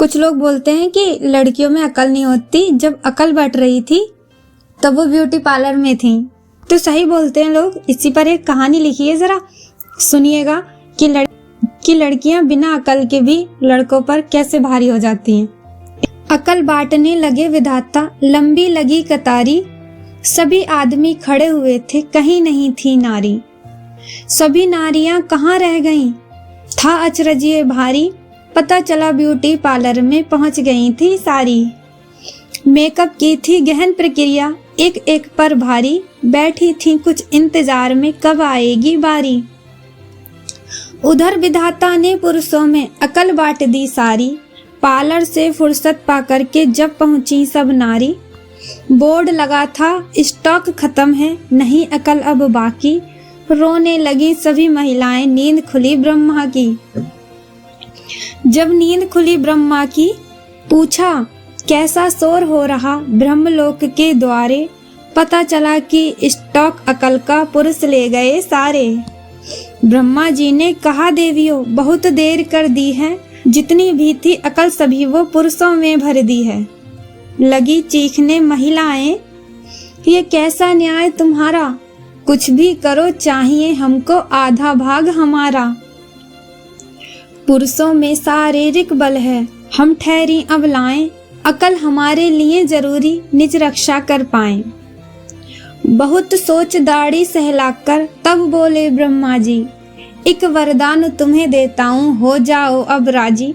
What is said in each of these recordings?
कुछ लोग बोलते हैं कि लड़कियों में अकल नहीं होती। जब अकल बढ़ रही थी तब वो ब्यूटी पार्लर में थी। तो सही बोलते हैं लोग। इसी पर एक कहानी लिखी है, जरा सुनिएगा कि लड़कियां बिना अकल के भी लड़कों पर कैसे भारी हो जाती हैं। अकल बांटने लगे विधाता, लंबी लगी कतारी, सभी आदमी खड़े हुए थे, कहीं नहीं थी नारी। सभी नारियां कहाँ रह गईं? था अचरज ये भारी, पता चला ब्यूटी पार्लर में पहुंच गई थी सारी। मेकअप की थी गहन प्रक्रिया, एक एक पर भारी, बैठी थी कुछ इंतजार में कब आएगी बारी। उधर विधाता ने पुरुषों में अकल बांट दी सारी, पार्लर से फुर्सत पाकर के जब पहुंची सब नारी। बोर्ड लगा था स्टॉक खत्म है, नहीं अकल अब बाकी, रोने लगी सभी महिलाएं, नींद खुली ब्रह्मा की। जब नींद खुली ब्रह्मा की, पूछा कैसा शोर हो रहा ब्रह्मलोक के द्वारे, पता चला कि स्टॉक अकल का पुरुष ले गए सारे। ब्रह्मा जी ने कहा देवियों बहुत देर कर दी है, जितनी भी थी अकल सभी वो पुरुषों में भर दी है। लगी चीखने महिलाएं, ये कैसा न्याय तुम्हारा, कुछ भी करो चाहिए हमको आधा भाग हमारा। पुरुषों में शारीरिक बल है, हम ठहरी अबलाएं, अकल हमारे लिए जरूरी निज रक्षा कर पाएं। बहुत सोच दाढ़ी सहलाकर तब बोले ब्रह्मा जी, एक वरदान तुम्हें देता हूँ हो जाओ अब राजी।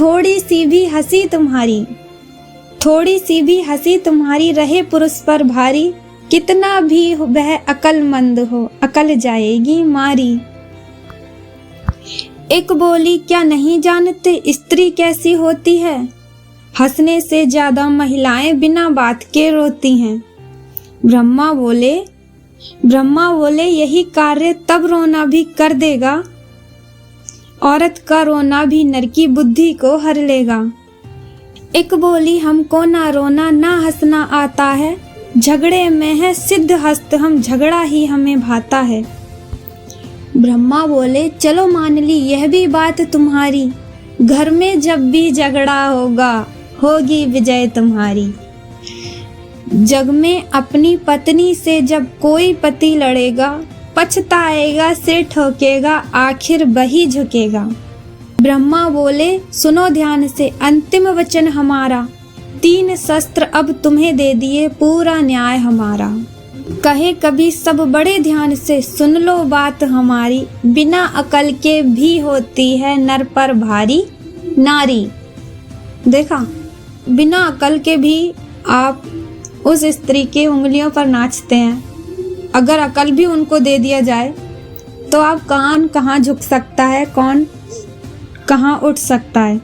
थोड़ी सी भी हंसी तुम्हारी रहे पुरुष पर भारी, कितना भी वह अकलमंद हो अकल जाएगी मारी। एक बोली क्या नहीं जानते स्त्री कैसी होती है, हंसने से ज्यादा महिलाएं बिना बात के रोती हैं। ब्रह्मा बोले यही कार्य तब रोना भी कर देगा, औरत का रोना भी नर की बुद्धि को हर लेगा। एक बोली हमको ना रोना ना हंसना आता है, झगड़े में है सिद्ध हस्त हम झगड़ा ही हमें भाता है। ब्रह्मा बोले चलो मान ली यह भी बात तुम्हारी, घर में जब भी झगड़ा होगा होगी विजय तुम्हारी। जग में अपनी पत्नी से जब कोई पति लड़ेगा, पछताएगा सिर ठोकेगा आखिर वही झुकेगा। ब्रह्मा बोले सुनो ध्यान से अंतिम वचन हमारा, 3 शस्त्र अब तुम्हें दे दिए पूरा न्याय हमारा। कहे कभी सब बड़े ध्यान से सुन लो बात हमारी, बिना अकल के भी होती है नर पर भारी नारी। देखा, बिना अकल के भी आप उस स्त्री के उंगलियों पर नाचते हैं। अगर अकल भी उनको दे दिया जाए तो आप कहाँ झुक सकता है, कौन कहाँ उठ सकता है।